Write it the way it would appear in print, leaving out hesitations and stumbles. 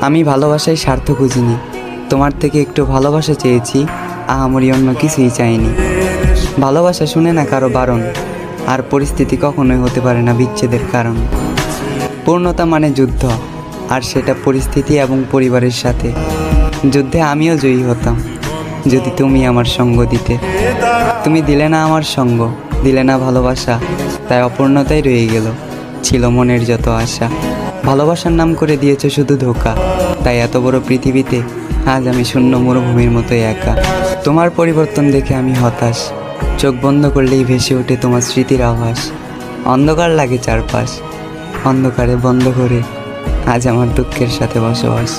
আমি ভালোবাসায় স্বার্থ খুঁজিনি, তোমার থেকে একটু ভালোবাসা চেয়েছি, আহামরি অন্য কিছুই চাইনি। ভালোবাসা শুনে না কারো বারণ, আর পরিস্থিতি কখনোই হতে পারে না বিচ্ছেদের কারণ। পূর্ণতা মানে যুদ্ধ, আর সেটা পরিস্থিতি এবং পরিবারের সাথে। যুদ্ধে আমিও জয়ী হতাম যদি তুমি আমার সঙ্গ দিতে। তুমি দিলে না আমার সঙ্গ, দিলে না ভালোবাসা, তাই অপূর্ণতাই রয়ে গেল, ছিল মনের যত আশা। ভালোবাসার নাম করে দিয়েছে শুধু ধোঁকা, তাই এত বড় পৃথিবীতে আজ আমি শূন্য মরুভূমির মতোই একা। তোমার পরিবর্তন দেখে আমি হতাশ, চোখ বন্ধ করলেই ভেসে ওঠে তোমার স্মৃতির আভাস। অন্ধকার লাগে চারপাশ, অন্ধকারে বন্ধ করে আজ আমার দুঃখের সাথে বসবাস।